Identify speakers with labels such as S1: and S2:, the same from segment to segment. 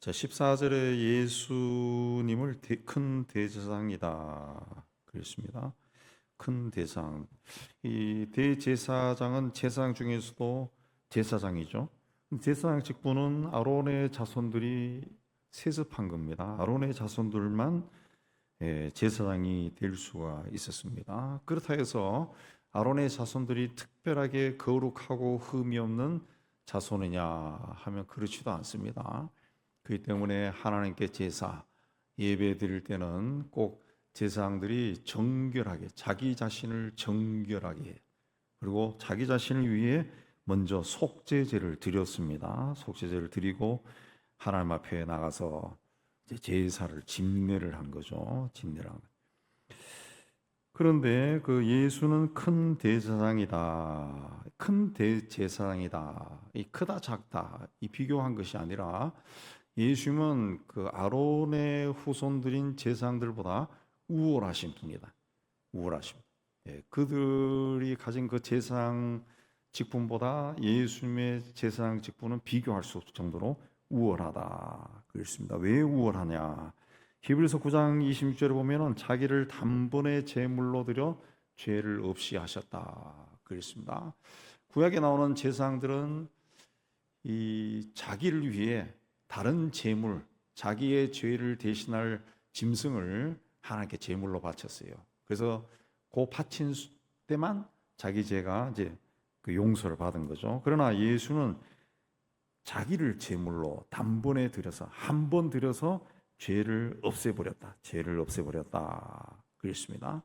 S1: 자, 14절에 예수님을 큰 대제사장이다 그랬습니다. 큰 대상. 이 대제사장은 제사장 중에서도 제사장이죠. 제사장 직분은 아론의 자손들이 세습한 겁니다. 아론의 자손들만 제사장이 될 수가 있었습니다. 그렇다 해서 아론의 자손들이 특별하게 거룩하고 흠이 없는 자손이냐 하면 그렇지도 않습니다. 그렇기 때문에 하나님께 제사 예배 드릴 때는 꼭 제사장들이 정결하게 자기 자신을 정결하게 그리고 자기 자신을 위해 먼저 속죄제를 드렸습니다. 속죄제를 드리고 하나님 앞에 나가서 제사를 집례를 한 거죠. 집례를 한 거죠. 그런데 그 예수는 큰 대제사장이다. 큰 대제사장이다. 이 크다 작다 이 비교한 것이 아니라 예수님은 그 아론의 후손들인 제사장들보다 우월하신 분이다. 우월하신. 그들이 가진 그 제사장 직분보다 예수님의 제사장 직분은 비교할 수 없을 정도로 우월하다. 그렇습니다. 왜 우월하냐? 히브리서 9장 26절에 보면은 자기를 단번에 제물로 드려 죄를 없이 하셨다. 그렇습니다. 구약에 나오는 제사장들은 이 자기를 위해 다른 제물, 자기의 죄를 대신할 짐승을 하나님께 제물로 바쳤어요. 그래서 그 바친 때만 자기 죄가 이제 그 용서를 받은 거죠. 그러나 예수는 자기를 제물로 단번에 드려서 한 번 드려서 죄를 없애버렸다. 죄를 없애버렸다. 그랬습니다.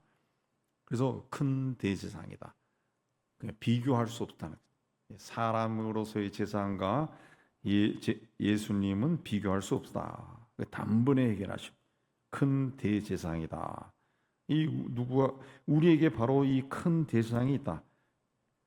S1: 그래서 큰 대제사장이다. 비교할 수 없다는 사람으로서의 제사장과 예수님은 비교할 수 없다. 단번에 해결하시고 큰 대제사장이다. 이 누구가 우리에게 바로 이 큰 대제사장이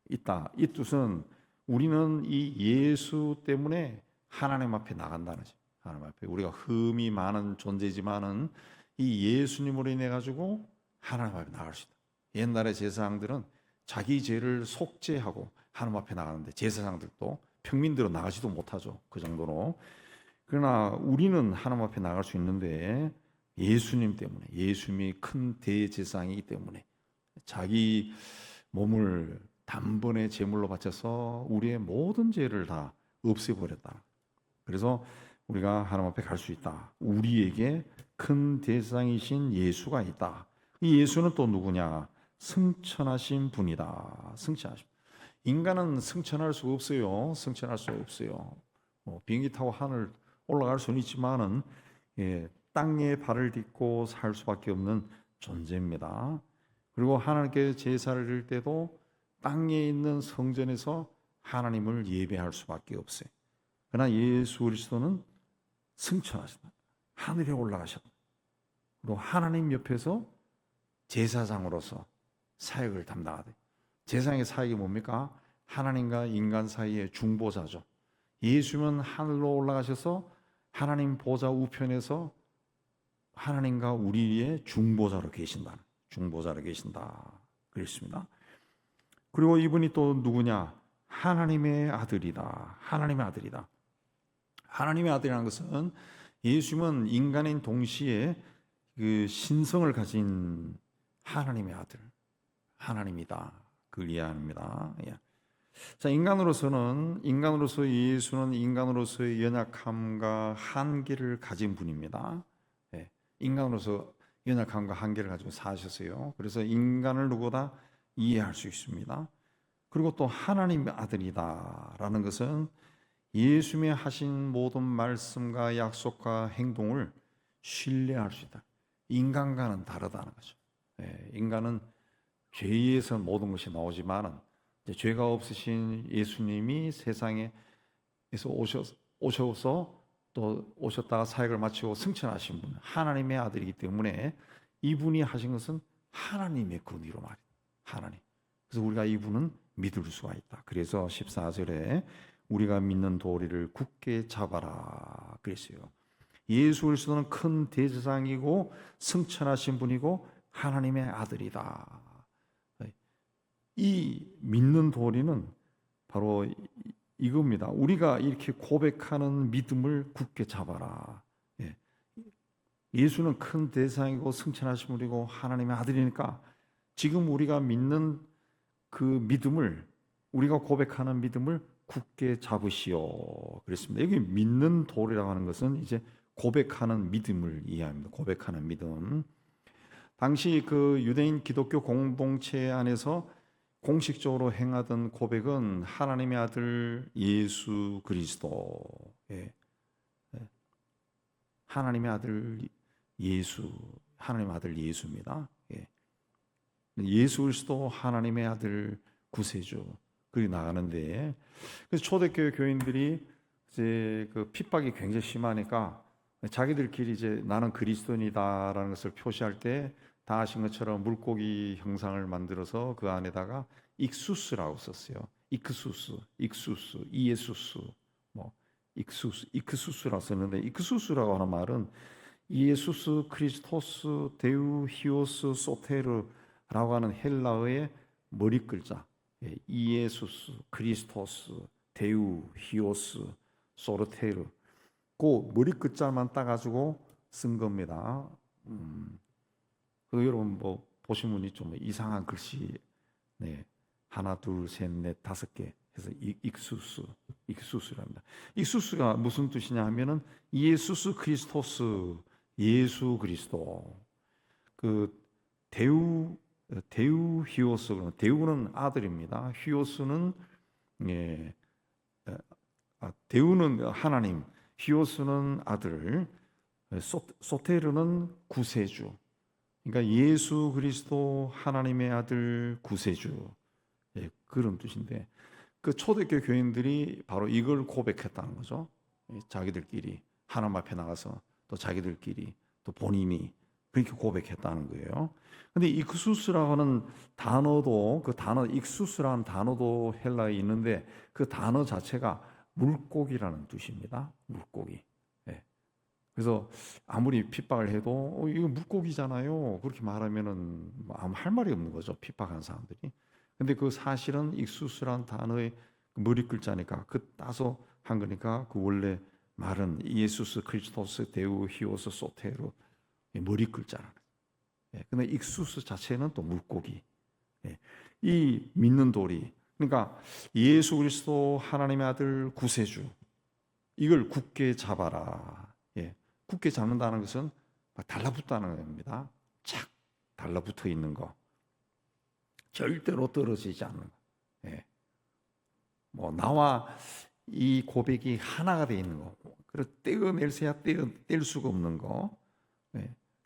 S1: 있다. 이 뜻은 우리는 이 예수 때문에 하나님 앞에 나간다는 거죠. 하나님 앞에 우리가 흠이 많은 존재지만은 이 예수님으로 인해 가지고 하나님 앞에 나갈 수 있다. 옛날의 제사장들은 자기 죄를 속죄하고 하나님 앞에 나가는데 제사장들도 평민들은 나가지도 못하죠. 그 정도로. 그러나 우리는 하나님 앞에 나갈 수 있는데 예수님 때문에 예수님이 큰 대제사장이기 때문에 자기 몸을 단번에 제물로 바쳐서 우리의 모든 죄를 다 없애버렸다. 그래서 우리가 하나님 앞에 갈 수 있다. 우리에게 큰 대제사장이신 예수가 있다. 이 예수는 또 누구냐? 승천하신 분이다. 승천하신. 인간은 승천할 수 없어요. 승천할 수 없어요. 비행기 타고 하늘 올라갈 수는 있지만은 땅에 발을 딛고 살 수밖에 없는 존재입니다. 그리고 하나님께 제사를 드릴 때도 땅에 있는 성전에서 하나님을 예배할 수밖에 없어요. 그러나 예수 그리스도는 승천하셨다. 하늘에 올라가셨다. 그리고 하나님 옆에서 제사장으로서 사역을 담당하되 제사장의 사역이 뭡니까? 하나님과 인간 사이의 중보자죠. 예수님은 하늘로 올라가셔서 하나님 보좌 우편에서 하나님과 우리의 중보자로 계신다. 중보자로 계신다. 그랬습니다. 그리고 이분이 또 누구냐? 하나님의 아들이다. 하나님의 아들이다. 하나님의 아들이라는 것은 예수님은 인간인 동시에 그 신성을 가진 하나님의 아들, 하나님이다. 그걸 이해합니다. 자, 인간으로서 예수는 인간으로서의 연약함과 한계를 가진 분입니다. 인간으로서 연약함과 한계를 가지고 사셨어요. 그래서 인간을 누구보다 이해할 수 있습니다. 그리고 또 하나님의 아들이다라는 것은 예수님이 하신 모든 말씀과 약속과 행동을 신뢰할 수 있다. 인간과는 다르다는 거죠. 인간은 죄에서 모든 것이 나오지만은 죄가 없으신 예수님이 세상에서 오셔서 또 오셨다가 사역을 마치고 승천하신 분, 하나님의 아들이기 때문에 이분이 하신 것은 하나님의 권위로 말이에요. 하나님. 그래서 우리가 이분은 믿을 수가 있다. 그래서 14절에 우리가 믿는 도리를 굳게 잡아라 그랬어요. 예수 그리스도는 큰 대제사장이고 승천하신 분이고 하나님의 아들이다. 이 믿는 도리는 바로 이겁니다. 우리가 이렇게 고백하는 믿음을 굳게 잡아라. 예. 예수는 큰 대상이고 승천하신 분이고 하나님의 아들이니까 지금 우리가 믿는 그 믿음을, 우리가 고백하는 믿음을 굳게 잡으시오 그랬습니다. 여기 믿는 돌이라고 하는 것은 이제 고백하는 믿음을 이해합니다. 고백하는 믿음. 당시 그 유대인 기독교 공동체 안에서 공식적으로 행하던 고백은 하나님의 아들 예수 그리스도, 하나님의 아들 예수, 하나님의 아들 예수입니다. 예수 그리스도 하나님의 아들 구세주 그리 나가는데, 그래서 초대교회 교인들이 이제 그 핍박이 굉장히 심하니까 자기들끼리 이제 나는 그리스도인이다라는 것을 표시할 때 다 아신 것처럼 물고기 형상을 만들어서 그 안에다가 익수스라고 썼어요. 익수스, 이에수스, 뭐 익수스라고 썼는데, 익수스라고 하는 말은 이에수스, 크리스토스, 데우, 히오스, 소테르라고 하는 헬라어의 머리 글자, 이에수스, 크리스토스, 데우, 히오스, 소르테르, 그 머리 글자만 따가지고 쓴 겁니다. 그 여러분 뭐 보신 분이 좀 이상한 글씨, 하나, 둘, 셋, 넷, 다섯 개 해서 익수스랍니다. 익수스가 무슨 뜻이냐 하면은 예수스 크리스토스, 예수 그리스도. 그 데우 히오스, 데우는 아들입니다. 히오스는 데우는 하나님, 히오스는 아들, 소테르는 구세주. 그러니까 예수 그리스도 하나님의 아들 구세주, 그런 뜻인데, 그 초대교회 교인들이 바로 이걸 고백했다는 거죠. 자기들끼리 하나님 앞에 나가서 또 자기들끼리 또 본인이 그렇게 고백했다는 거예요. 근데 익수스라고 하는 단어도, 그 단어 익수스라는 단어도 헬라에 있는데 그 단어 자체가 물고기라는 뜻입니다. 물고기. 그래서 아무리 핍박을 해도 이거 물고기잖아요, 그렇게 말하면은 아무 할 말이 없는 거죠, 핍박한 사람들이. 근데 그 사실은 익수스란 단어의 머리 글자니까 그 따서 한 거니까 그 원래 말은 예수스 크리스토스 데우 히오스 소테르, 머리 글자라는. 근데 익수스 자체는 또 물고기. 이 믿는 돌이, 그러니까 예수 그리스도 하나님의 아들 구세주, 이걸 굳게 잡아라. 굳게 잡는다는 것은 달라붙다는 겁니다. 착 달라붙어 있는 거, 절대로 떨어지지 않는 거. 뭐 나와 이 고백이 하나가 돼 있는 거, 그리고 떼어낼서야 뗄 수가 없는 거.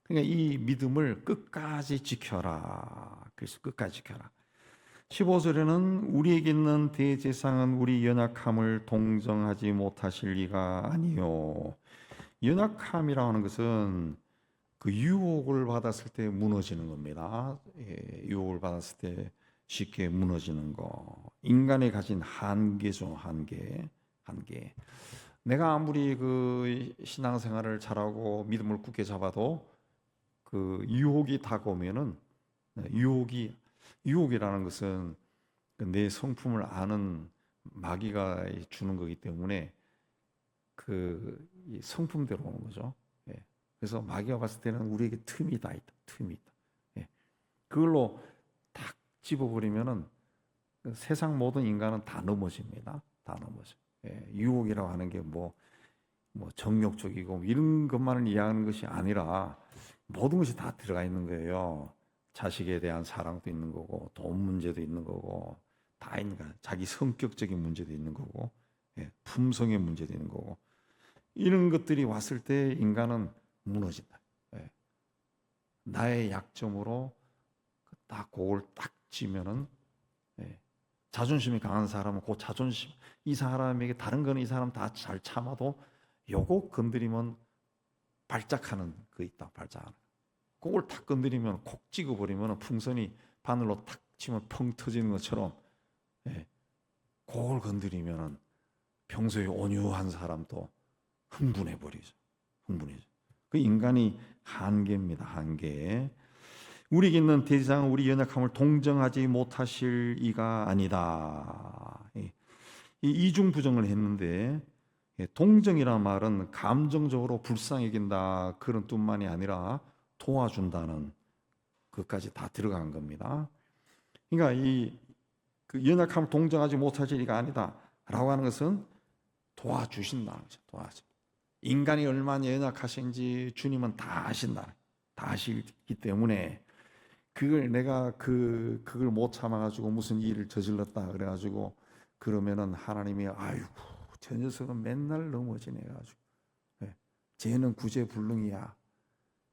S1: 그러니까 이 믿음을 끝까지 지켜라. 그래서 끝까지 지켜라. 15절에는 우리에게 있는 대제사장은 우리 연약함을 동정하지 못하실 리가 아니요. 연약함이라고 하는 것은 그 유혹을 받았을 때 무너지는 겁니다. 유혹을 받았을 때 쉽게 무너지는 거. 인간이 가진 한계죠, 한계. 내가 아무리 그 신앙생활을 잘하고 믿음을 굳게 잡아도 그 유혹이 다가오면은, 유혹이라는 것은 내 성품을 아는 마귀가 주는 거기 때문에 그 성품대로 오는 거죠. 그래서 마귀가 봤을 때는 우리에게 틈이 있다. 그걸로 탁 집어버리면은 세상 모든 인간은 다 넘어집니다. 다 넘어져. 유혹이라고 하는 게 뭐 정욕적이고 이런 것만을 이해하는 것이 아니라 모든 것이 다 들어가 있는 거예요. 자식에 대한 사랑도 있는 거고, 돈 문제도 있는 거고, 다 있는 거야. 자기 성격적인 문제도 있는 거고, 품성의 문제도 있는 거고. 이런 것들이 왔을 때 인간은 무너진다. 나의 약점으로 딱 그걸 딱 쥐면은, 자존심이 강한 사람은 그 자존심, 이 사람에게 다른 거는 이 사람 다 잘 참아도 요거 건드리면 발작하는 거 있다. 발작하는. 그걸 탁 건드리면, 콕 찍어버리면 풍선이 바늘로 탁 치면 펑 터지는 것처럼, 그걸 건드리면 평소에 온유한 사람도 흥분해버리죠. 그 인간이 한계입니다. 한계. 우리에게 있는 대제사장은 우리 연약함을 동정하지 못하실 이가 아니다. 이 이중부정을 했는데, 동정이라는 말은 감정적으로 불쌍히 여긴다 그런 뜻만이 아니라 도와준다는 것까지 다 들어간 겁니다. 그러니까 그 연약함을 동정하지 못할 일이 아니다라고 하는 것은 도와주신다는 거죠. 인간이 얼마나 연약하신지 주님은 다 아신다. 다 아시기 때문에 그걸 내가 그걸 못 참아가지고 무슨 일을 저질렀다 그래가지고 그러면은 하나님이 아이고 저 녀석은 맨날 넘어지네 가지고 쟤는 구제불능이야.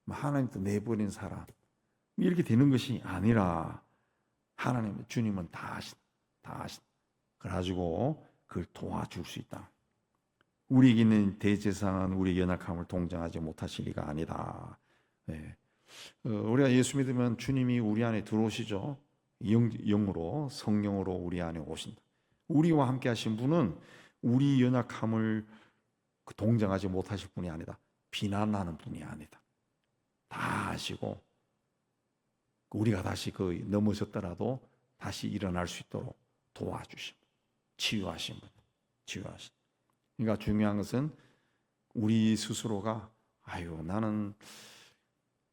S1: 하나님도 내버린 사람 이렇게 되는 것이 아니라 하나님 주님은 다 아신. 그래가지고 그걸 도와줄 수 있다. 우리에게 있는 대제사장은 우리 연약함을 동정하지 못하실 리가 아니다. 우리가 예수 믿으면 주님이 우리 안에 들어오시죠. 영으로 성령으로 우리 안에 오신다. 우리와 함께 하신 분은 우리 연약함을 동정하지 못하실 분이 아니다. 비난하는 분이 아니다. 다 아시고 우리가 다시 넘어졌더라도 다시 일어날 수 있도록 도와주심, 치유하신 분, 치유하신. 그러니까 중요한 것은 우리 스스로가 아유 나는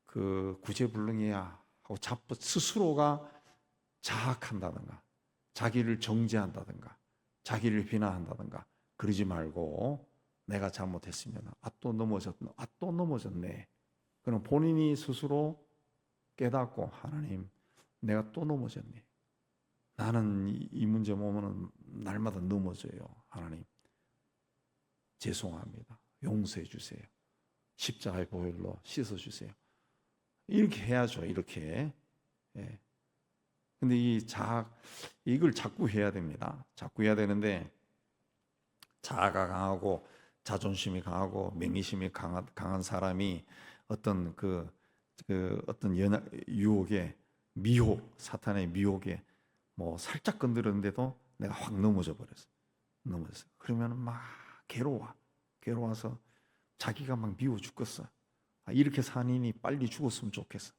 S1: 그 구제불능이야 하고 스스로가 자학한다든가 자기를 정죄한다든가 자기를 비난한다든가 그러지 말고 내가 잘못했으면 또 넘어졌네. 그럼 본인이 스스로 깨닫고 하나님 내가 또 넘어졌네. 나는 이 문제 보면은 날마다 넘어져요. 하나님 죄송합니다. 용서해 주세요. 십자가의 보혈로 씻어 주세요. 이렇게 해야죠. 이렇게. 근데 이걸 자꾸 해야 됩니다. 자꾸 해야 되는데 자아가 강하고 자존심이 강하고 명예심이 강한 사람이 어떤 어떤 유혹에 사탄의 미혹에 뭐 살짝 건드렸는데도 내가 확 넘어져 버렸어. 그러면 막 괴로워서 자기가 막 미워 죽겠어. 이렇게 산인이 빨리 죽었으면 좋겠어.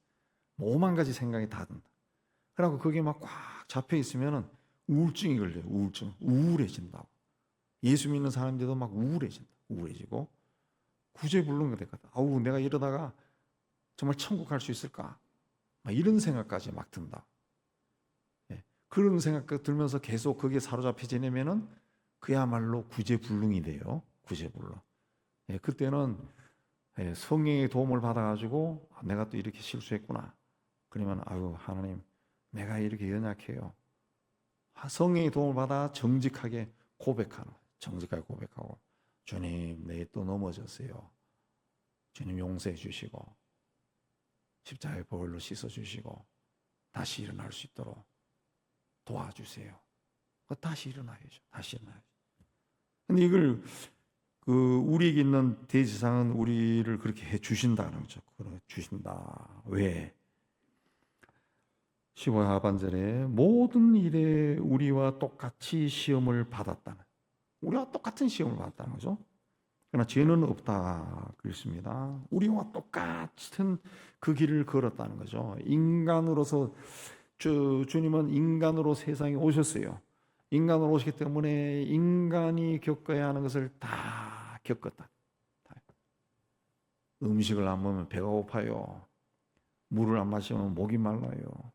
S1: 뭐 5만 가지 생각이 다 든다. 그러고 거기에 막 꽉 잡혀 있으면은 우울증이 걸려요. 우울해진다고. 예수 믿는 사람들도 막 우울해지고 구제불능이 될 것 같아. 아우 내가 이러다가 정말 천국 갈 수 있을까? 막 이런 생각까지 막 든다. 그런 생각 들면서 계속 거기에 사로잡혀 지내면은 그야말로 구제불능이 돼요. 구제불능. 그때는 성령의 도움을 받아가지고 내가 또 이렇게 실수했구나. 그러면 아유 하나님 내가 이렇게 연약해요. 성령의 도움을 받아 정직하게 고백하고 주님 내 또 넘어졌어요. 주님 용서해 주시고 십자가의 보혈로 씻어 주시고 다시 일어날 수 있도록 도와주세요. 다시 일어나야죠. 근데 이걸 우리에게 있는 대제사장은 우리를 그렇게 해 주신다는 거죠. 주신다. 왜? 15절 하반절에 모든 일에 우리와 똑같이 시험을 받았다는, 우리와 똑같은 시험을 받았다는 거죠. 그러나 죄는 없다 그랬습니다. 우리와 똑같은 그 길을 걸었다는 거죠. 인간으로서 주님은 인간으로 세상에 오셨어요. 인간으로 오시기 때문에 인간이 겪어야 하는 것을 다 겪었다. 음식을 안 먹으면 배가 고파요. 물을 안 마시면 목이 말라요.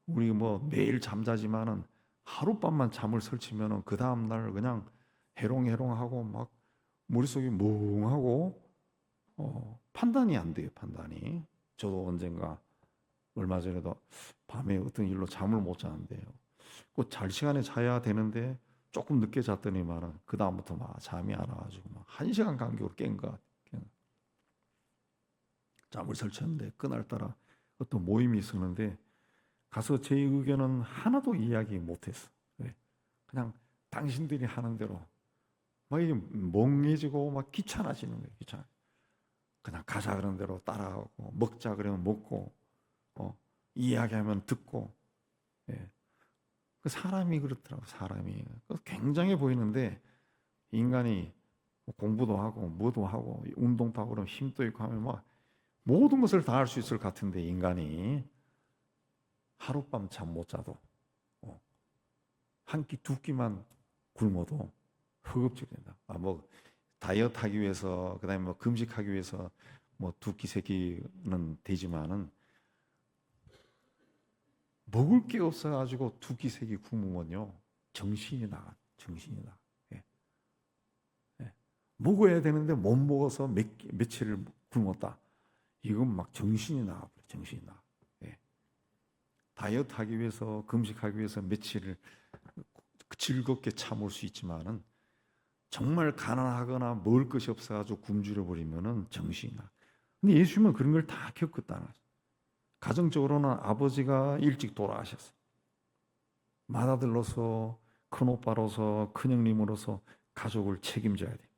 S1: 우리 뭐 매일 잠자지만은 하룻밤만 잠을 설치면은 그 다음 날 그냥 해롱해롱하고 막 머릿속이 멍하고 판단이 안 돼요. 판단이. 저도 언젠가 얼마 전에도 밤에 어떤 일로 잠을 못 자는데요. 꼭 잘 시간에 자야 되는데 조금 늦게 잤더니만은 그 다음부터 막 잠이 안 와가지고 막 1시간 간격으로 깬 것 같아요. 잠을 설쳤는데 그날따라 어떤 모임이 있었는데 가서 제 의견은 하나도 이야기 못했어. 그냥 당신들이 하는 대로 막 이게 멍해지고 막 귀찮아지는 거예요. 그냥 가자 그런 대로 따라가고 먹자 그러면 먹고 이야기하면 듣고. 그 사람이 그렇더라고. 사람이 굉장해 보이는데 인간이 공부도 하고 뭐도 하고 운동도 하고 그러면 힘도 있고 하면 막 모든 것을 다 할 수 있을 것 같은데 인간이 하룻밤 잠 못 자도 한 끼 두 끼만 굶어도 허겁지겁 된다. 뭐 다이어트 하기 위해서, 그다음에 뭐 금식하기 위해서 뭐 두 끼 세 끼는 되지만은 먹을 게 없어가지고 두 끼 세 끼 굶으면요 정신이 나가. 예. 예. 먹어야 되는데 못 먹어서 며칠을 굶었다. 이건 막 정신이 나가. 정신이 나. 예. 다이어트 하기 위해서, 금식하기 위해서 며칠을 즐겁게 참을 수 있지만은 정말 가난하거나 먹을 것이 없어가지고 굶주려 버리면은 정신이 나. 근데 예수님은 그런 걸 다 겪었다는 거죠. 가정적으로는 아버지가 일찍 돌아가셨어요. 맏아들로서, 큰오빠로서, 큰형님으로서 가족을 책임져야 돼.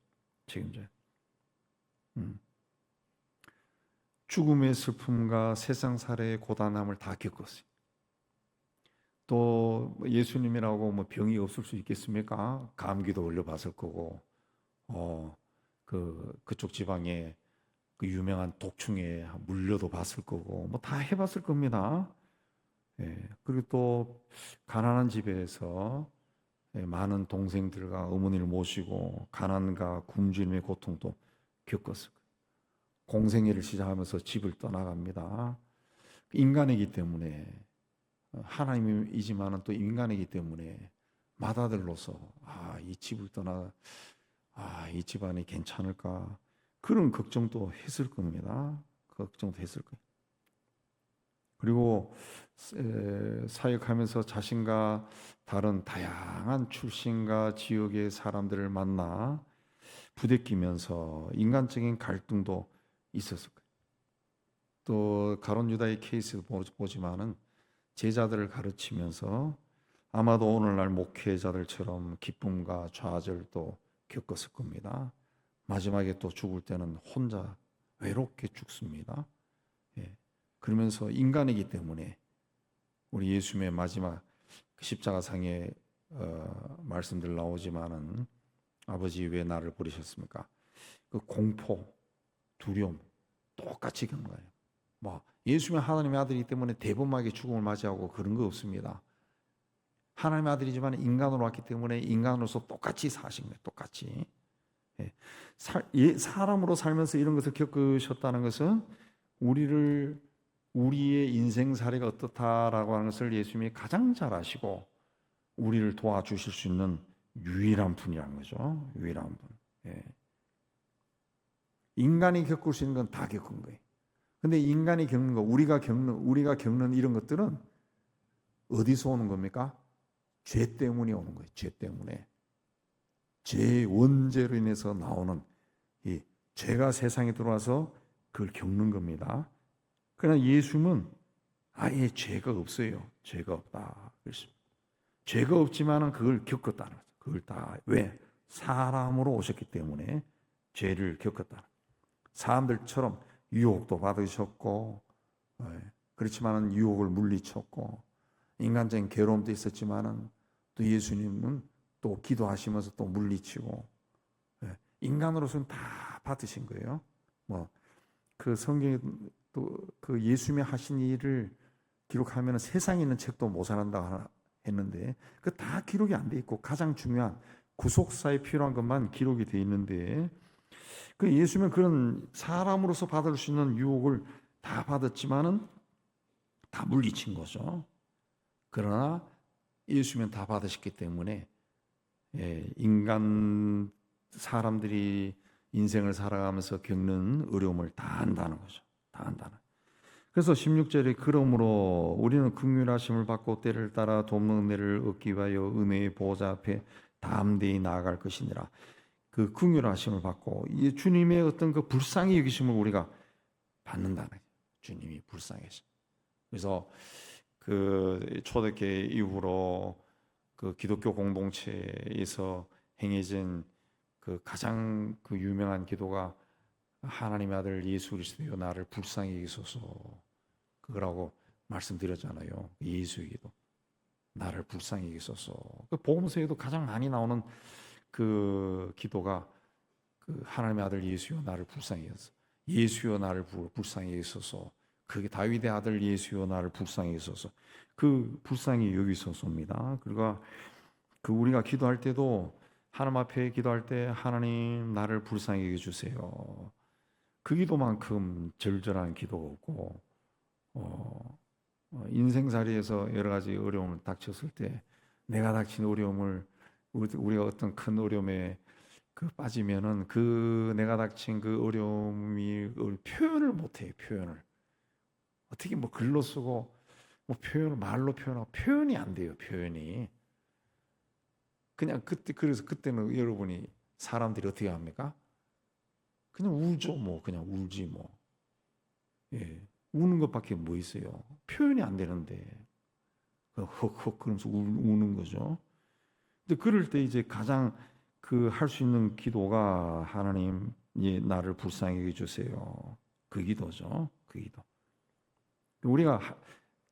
S1: 책임져야 돼. 죽음의 슬픔과 세상살이의 고단함을 다 겪었어요. 또 예수님이라고 뭐 병이 없을 수 있겠습니까? 감기도 걸려봤을 거고, 그쪽 지방에 그 유명한 독충에 물려도 봤을 거고, 뭐 다 해봤을 겁니다. 예, 그리고 또 가난한 집에서 많은 동생들과 어머니를 모시고 가난과 굶주림의 고통도 겪었을 거예요. 공생애를 시작하면서 집을 떠나갑니다. 인간이기 때문에, 하나님이지만은 또 인간이기 때문에 맏아들로서 이 집을 떠나 이 집안이 괜찮을까 그런 걱정도 했을 겁니다. 걱정도 했을 거예요. 그리고 사역하면서 자신과 다른 다양한 출신과 지역의 사람들을 만나 부대끼면서 인간적인 갈등도 있었을 거예요. 또 가론 유다의 케이스 보지만은 제자들을 가르치면서 아마도 오늘날 목회자들처럼 기쁨과 좌절도 겪었을 겁니다. 마지막에 또 죽을 때는 혼자 외롭게 죽습니다. 예. 그러면서 인간이기 때문에 우리 예수님의 마지막 십자가상에 말씀들 나오지만은 아버지 왜 나를 버리셨습니까? 그 공포, 두려움 똑같이 겪은 거예요. 뭐 예수님은 하나님의 아들이기 때문에 대범하게 죽음을 맞이하고 그런 거 없습니다. 하나님의 아들이지만 인간으로 왔기 때문에 인간으로서 똑같이 사신 거예요. 똑같이. 사람으로 살면서 이런 것을 겪으셨다는 것은 우리의 인생 사례가 어떻다라고 하는 것을 예수님이 가장 잘 아시고 우리를 도와주실 수 있는 유일한 분이라는 거죠. 유일한 분. 인간이 겪을 수 있는 건 다 겪은 거예요. 근데 인간이 겪는 거, 우리가 겪는 이런 것들은 어디서 오는 겁니까? 죄 때문에 오는 거예요. 죄 때문에. 죄의 원죄로 인해서 나오는 이 죄가 세상에 들어와서 그걸 겪는 겁니다. 그러나 예수님은 아예 죄가 없어요. 죄가 없다. 그렇습니다. 죄가 없지만은 그걸 겪었다는 거죠. 그걸 다 왜? 사람으로 오셨기 때문에 죄를 겪었다. 사람들처럼 유혹도 받으셨고, 그렇지만은 유혹을 물리쳤고, 인간적인 괴로움도 있었지만은 또 예수님은 또 기도하시면서 또 물리치고, 인간으로서는 다 받으신 거예요. 뭐 그 성경에 또 그 예수님이 하신 일을 기록하면 세상에 있는 책도 모자란다 했는데 그 다 기록이 안 돼 있고 가장 중요한 구속사에 필요한 것만 기록이 돼 있는데 그 예수님은 그런 사람으로서 받을 수 있는 유혹을 다 받았지만은 다 물리친 거죠. 그러나 예수님은 다 받으셨기 때문에 인간 사람들이 인생을 살아가면서 겪는 어려움을 다 안다는 거죠. 다 안다는. 그래서 16절에 그러므로 우리는 긍휼하심을 받고 때를 따라 돕는 은혜를 얻기 위하여 은혜의 보좌 앞에 담대히 나아갈 것이니라. 그 긍휼하심을 받고 이 주님의 어떤 그 불쌍히 여기심을 우리가 받는다는 거예요. 주님이 불쌍해서. 그래서 그 초대교회 이후로 그 기독교 공동체에서 행해진 그 가장 그 유명한 기도가 하나님의 아들 예수 그리스도여 나를 불쌍히 여기소서 그거라고 말씀드렸잖아요. 예수의 기도. 나를 불쌍히 여기소서. 그 복음서에도 가장 많이 나오는 그 기도가 그 하나님의 아들 예수여 나를 불쌍히 여기소서. 예수여 나를 불쌍히 여기소서. 그게 다윗의 아들 예수여 나를 불쌍히 여기소서. 그 불쌍히 여기소서입니다. 그리고 그 우리가 기도할 때도 하나님 앞에 기도할 때 하나님 나를 불쌍히 여겨주세요. 그 기도만큼 절절한 기도가 없고 인생살이에서 여러 가지 어려움을 닥쳤을 때 내가 닥친 어려움을 우리가 어떤 큰 어려움에 빠지면은 그 내가 닥친 그 어려움이 표현을 못해요. 표현을 어떻게 뭐 글로 쓰고 뭐 표현을 말로 표현하고 표현이 안 돼요. 표현이 그냥 그래서 그때는 여러분이 사람들이 어떻게 합니까? 그냥 울죠. 뭐 그냥 울지 뭐. 예. 우는 것밖에 뭐 있어요. 표현이 안 되는데 헉헉 그러면서 우는 거죠. 근데 그럴 때 이제 가장 할 수 있는 기도가 하나님 나를 불쌍히 여겨주세요. 그 기도죠. 그 기도. 우리가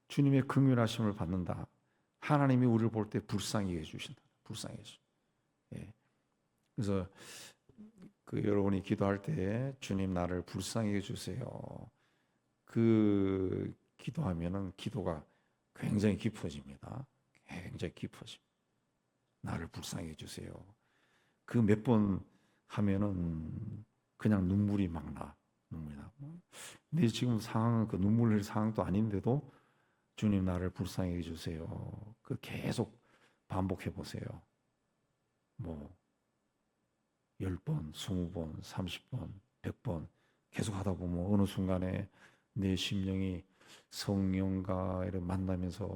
S1: 주님의 긍휼하심을 받는다. 하나님이 우리를 볼 때 불쌍히 여겨주신다. 불쌍히 여겨주신다. 예. 그래서 여러분이 기도할 때 주님 나를 불쌍히 여겨주세요. 그 기도하면은 기도가 굉장히 깊어집니다. 굉장히 깊어집니다. 나를 불쌍히 해주세요. 그 몇 번 하면은 그냥 눈물이 막 나. 눈물이 나. 내 지금 상황은 그 눈물 흘릴 상황도 아닌데도 주님 나를 불쌍히 해주세요. 그 계속 반복해 보세요. 뭐 10번, 20번, 30번, 100번 계속 하다 보면 어느 순간에 내 심령이 성령과를 만나면서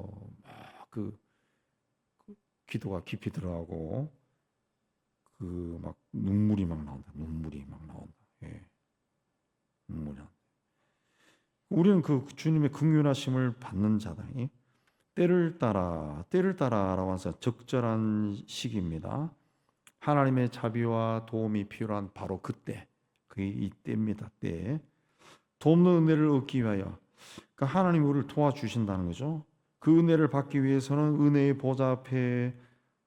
S1: 막 그 기도가 깊이 들어가고 막 눈물이 막 나온다. 눈물이 막 나온다. 예. 눈물이 나온다. 우리는 그 주님의 긍휼하심을 받는 자다. 때를 따라라고 해서 적절한 시기입니다. 하나님의 자비와 도움이 필요한 바로 그때, 그게 이 때입니다. 때. 돕는 은혜를 얻기 위하여, 그러니까 하나님이 우리를 도와주신다는 거죠. 그 은혜를 받기 위해서는 은혜의 보좌 앞에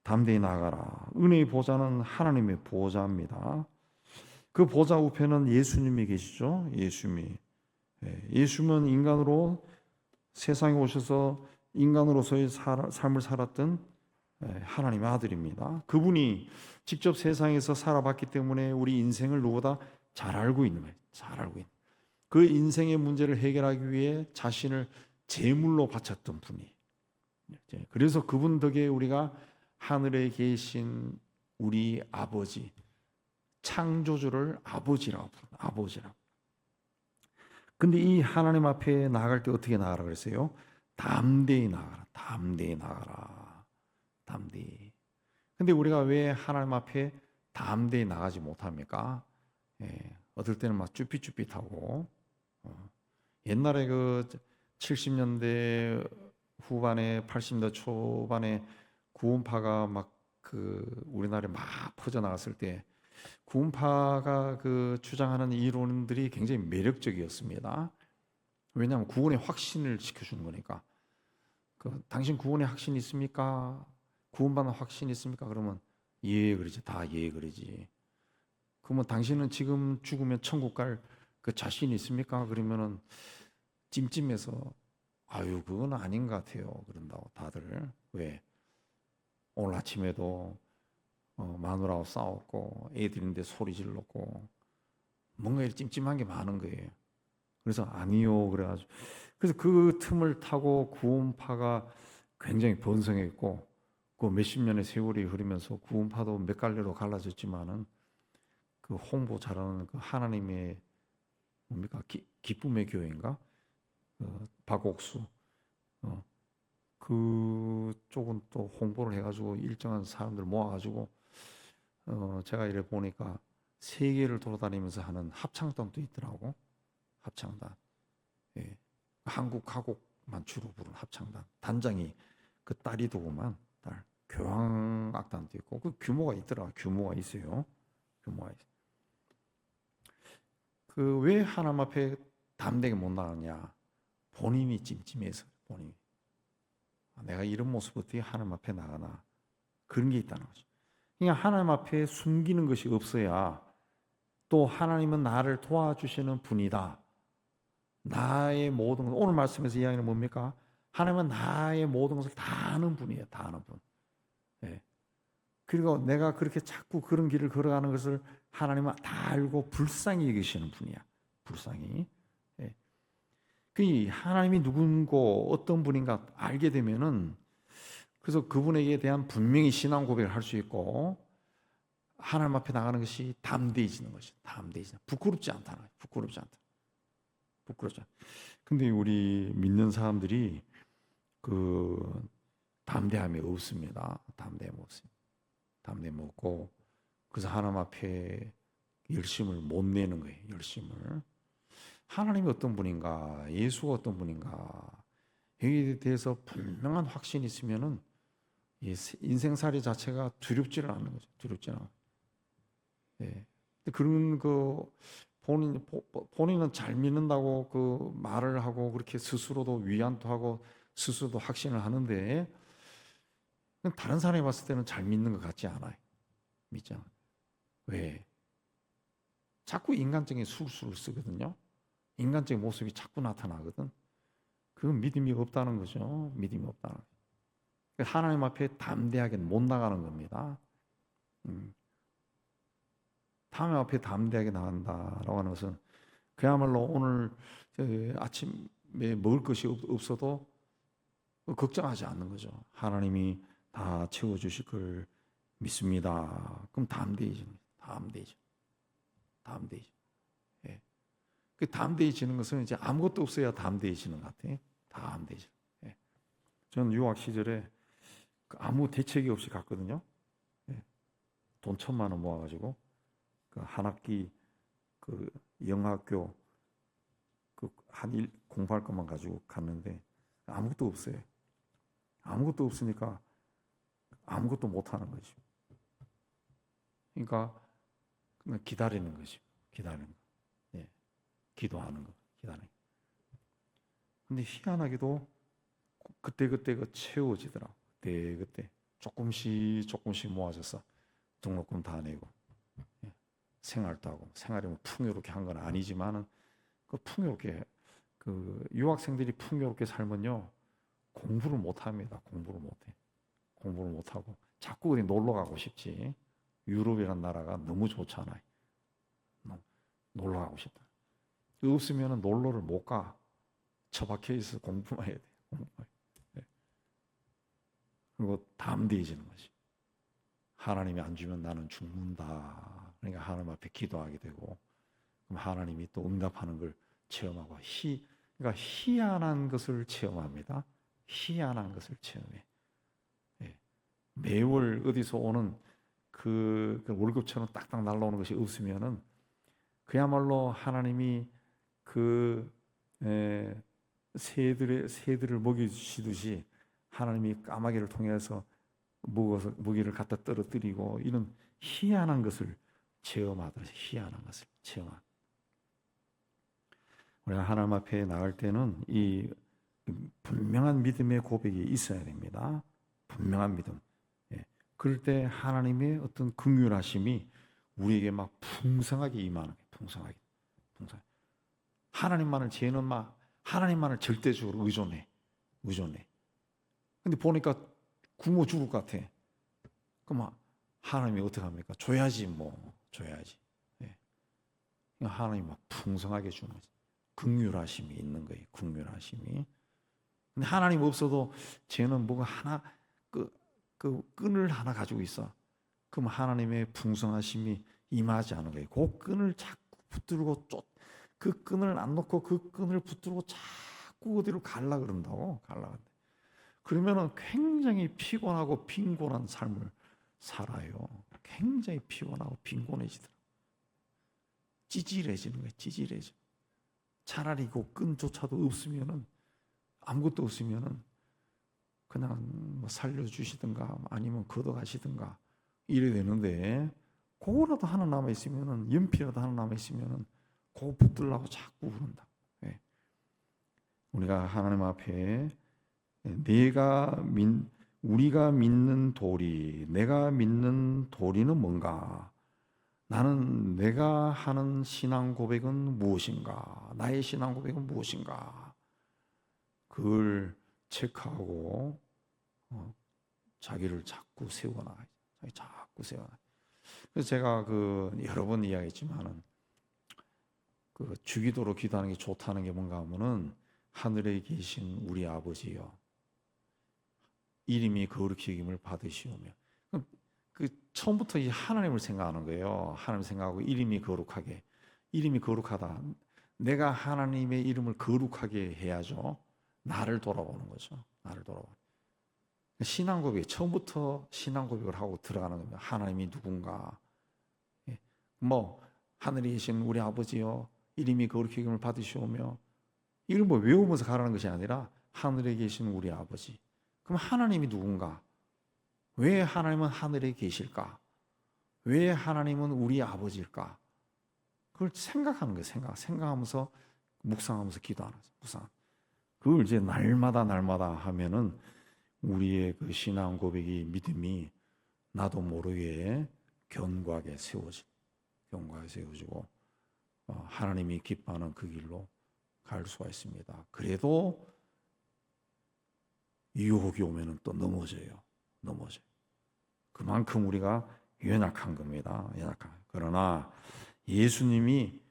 S1: 담대히 나가라. 은혜의 보좌는 하나님의 보좌입니다. 그 보좌 우편은 예수님이 계시죠. 예수님은 인간으로 세상에 오셔서 인간으로서의 삶을 살았던 하나님의 아들입니다. 그분이 직접 세상에서 살아봤기 때문에 우리 인생을 누구보다 잘 알고 있는 거예요. 잘 알고 있는. 그 인생의 문제를 해결하기 위해 자신을 제물로 바쳤던 분이. 그래서 그분 덕에 우리가 하늘에 계신 우리 아버지, 창조주를 아버지라고 부른다. 아버지라고. 근데 이 하나님 앞에 나아갈 때 어떻게 나가라 그랬어요? 담대히 나가라. 담대히 나가라. 담대히. 근데 우리가 왜 하나님 앞에 담대히 나가지 못합니까? 어떨 때는 막 쭈삣쭈삣하고 옛날에 70년대 후반에 80년대 초반에 구원파가 막 우리나라에 막 퍼져나갔을 때 구원파가 주장하는 이론들이 굉장히 매력적이었습니다. 왜냐하면 구원의 확신을 지켜주는 거니까. 당신 구원의 확신 있습니까? 구원받는 확신 있습니까? 그러면 예 그러지. 다 예 그러지. 그러면 당신은 지금 죽으면 천국 갈 자신 있습니까? 그러면은 찜찜해서 아유 그건 아닌 것 같아요. 그런다고 다들. 왜? 오늘 아침에도 마누라하고 싸웠고 애들인데 소리 질렀고 뭔가 찜찜한 게 많은 거예요. 그래서 아니요 그래가지고 그래서 그 틈을 타고 구원파가 굉장히 번성했고 그 몇십 년의 세월이 흐르면서 구원파도 몇 갈래로 갈라졌지만은 그 홍보 잘하는 하나님의 뭡니까 기쁨의 교회인가 박옥수 그쪽은 또 홍보를 해가지고 일정한 사람들 모아가지고 제가 이래 보니까 세계를 돌아다니면서 하는 합창단도 있더라고. 합창단. 예. 한국 가곡만 주로 부르는 합창단. 단장이 딸이 도구만 딸. 교향악단도 있고 그 규모가 있더라. 규모가 있어요. 규모가 있어. 왜 하나님 앞에 담대하게 못 나가냐? 본인이 찜찜해서 본인이. 내가 이런 모습 어떻게 하나님 앞에 나가나? 그런 게 있다는 거죠. 그러니까 하나님 앞에 숨기는 것이 없어야 또 하나님은 나를 도와주시는 분이다. 나의 모든 것, 오늘 말씀에서 이야기는 뭡니까? 하나님은 나의 모든 것을 다 아는 분이에요. 다 아는 분. 네. 그리고 내가 그렇게 자꾸 그런 길을 걸어가는 것을 하나님은 다 알고 불쌍히 여기시는 분이야. 불쌍히. 예. 그 하나님이 누군고 어떤 분인가 알게 되면은, 그래서 그분에게 대한 분명히 신앙 고백을 할 수 있고 하나님 앞에 나가는 것이 담대해지는 것이. 담대해지는. 부끄럽지 않다는 거예요. 부끄럽지 않다. 부끄럽지 않다. 근데 우리 믿는 사람들이 그 담대함이 없습니다. 담대함이 없습니다. 담대함이 없고, 그래서 하나님 앞에 열심을 못 내는 거예요. 열심을. 하나님이 어떤 분인가, 예수가 어떤 분인가, 여기에 대해서 분명한 확신이 있으면은 인생살이 자체가 두렵지를 않는 거죠. 두렵지는 않아요. 예. 그런 본인은 잘 믿는다고 그 말을 하고 그렇게 스스로도 위안도 하고 스스로도 확신을 하는데, 다른 사람이 봤을 때는 잘 믿는 것 같지 않아요. 믿지 않아요. 왜? 자꾸 인간적인 술수를 쓰거든요. 인간적인 모습이 자꾸 나타나거든. 그건 믿음이 없다는 거죠. 믿음이 없다는 거죠. 하나님 앞에 담대하게 못 나가는 겁니다. 하나님 앞에 담대하게 나간다라고 하는 것은 그야말로 오늘 아침에 먹을 것이 없어도 걱정하지 않는 거죠. 하나님이 다 채워주실 걸 믿습니다. 그럼 담대해지는 거죠. 담대해져. 담대해져. 예. 그 담대해지는 것은 이제 아무것도 없어야 담대해지는 것 같아요. 담대해져. 예. 저는 유학 시절에 아무 대책이 없이 갔거든요. 예. 돈 1,000만 원 모아가지고 그 한 학기 그 영어학교 한 공부할 것만 가지고 갔는데 아무것도 없어요. 아무것도 없으니까 아무것도 못 하는 거죠. 그러니까 그냥 기다리는 거죠. 기다리는 거. 예. 기도하는 거. 기다리는 거. 근데 희한하게도 그때 채워지더라고. 그때 조금씩 모아져서 등록금 다 내고, 예. 생활도 하고. 생활이 뭐 풍요롭게 한 건 아니지만은 그 풍요롭게, 그 유학생들이 풍요롭게 살면요 공부를 못 합니다. 공부를 못 해. 공부를 못 하고 자꾸 어디 놀러 가고 싶지. 유럽이란 나라가 너무 좋잖아요. 놀러 가고 싶다. 없으면은 놀러를 못 가. 처박혀 있어. 공부만 해야 돼. 공부만. 네. 그리고 담대해지는 거지. 하나님이 안 주면 나는 죽는다. 그러니까 하나님 앞에 기도하게 되고, 그럼 하나님이 또 응답하는 걸 체험하고, 그러니까 희한한 것을 체험합니다. 희한한 것을 체험해. 예. 매월 어디서 오는 그 월급처럼 딱딱 날라오는 것이 없으면은 그야말로 하나님이 그 새들을 먹이시듯이 하나님이 까마귀를 통해서 먹어서 먹이를 갖다 떨어뜨리고, 이런 희한한 것을 체험하듯이 희한한 것을 체험한. 우리가 하나님 앞에 나갈 때는 이 분명한 믿음의 고백이 있어야 됩니다. 분명한 믿음. 예. 그럴 때 하나님의 어떤 긍휼하심이 우리에게 막 풍성하게 임하는 거예요. 풍성하게. 하나님만을 죄는 하나님만을 절대적으로 의존해. 근데 보니까 굶어 죽을 것 같아. 그럼 하나님이 어떻게 합니까? 줘야지. 예. 하나님이 막 풍성하게 주는 거지. 긍휼하심이 있는 거예요. 긍휼하심이. 근데 하나님 없어도 쟤는 뭐가 하나 그 끈을 하나 가지고 있어. 그럼 하나님의 풍성하심이 임하지 않은 거예요. 그 끈을 자꾸 붙들고 그 끈을 안 놓고 그 끈을 붙들고 자꾸 어디로 갈라 그런다고. 그러면은 굉장히 피곤하고 빈곤한 삶을 살아요. 굉장히 피곤하고 빈곤해지더라고. 찌질해지는 거예요. 찌질해져. 차라리 그 끈조차도 없으면은, 아무것도 없으면은 그냥 뭐 살려주시든가 아니면 걷어가시든가 이래 되는데, 그거라도 하나 남아 있으면은, 연필이라도 하나 남아 있으면은 그거 붙들라고 자꾸 그런다. 예. 우리가 하나님 앞에 우리가 믿는 도리, 내가 믿는 도리는 뭔가? 나는 내가 하는 신앙 고백은 무엇인가? 나의 신앙 고백은 무엇인가? 그걸 체크하고 자기를 자꾸 세워놔. 자꾸 바꾸세요. 그래서 제가 여러 번 이야기했지만은 주기도로 기도하는 게 좋다는 게 뭔가 하면은 하늘에 계신 우리 아버지여 이름이 거룩히 여김을 받으시오며 처음부터 이 하나님을 생각하는 거예요. 하나님 생각하고 이름이 거룩하다. 내가 하나님의 이름을 거룩하게 해야죠. 나를 돌아보는 거죠. 나를 돌아보는. 신앙 고백 처음부터 신앙 고백을 하고 들어가는 겁니다. 하나님이 누군가. 하늘에 계신 우리 아버지여 이름이 거룩히 여김을 받으시오며 이걸 외우면서 가라는 것이 아니라 하늘에 계신 우리 아버지. 그럼 하나님이 누군가? 왜 하나님은 하늘에 계실까? 왜 하나님은 우리 아버지일까? 그걸 생각하는 거예요. 생각하면서 묵상하면서 기도하는 거죠. 묵상. 그걸 이제 날마다 하면은 우리의 신앙 고백이 믿음이 나도 모르게 견고하게 세워지고 하나님이 기뻐하는 그 길로 갈 수가 있습니다. 그래도 유혹이 오면은 또 넘어져요. 그만큼 우리가 연약한 겁니다. 그러나 예수님이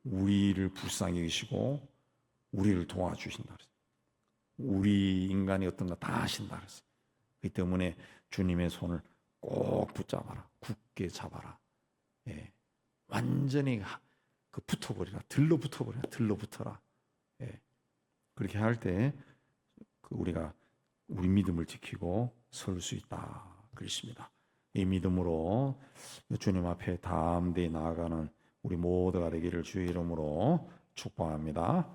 S1: 우리를 불쌍히 여기시고 우리를 도와주신다. 우리 인간이 어떤가 다 아신다. 그렇기 때문에 주님의 손을 꼭 붙잡아라. 굳게 잡아라. 완전히 붙어버리라. 들러 붙어라. 그렇게 할 때 우리가 우리 믿음을 지키고 설 수 있다. 그렇습니다. 이 믿음으로 주님 앞에 담대히 나아가는 우리 모두가 되기를 주의 이름으로 축복합니다.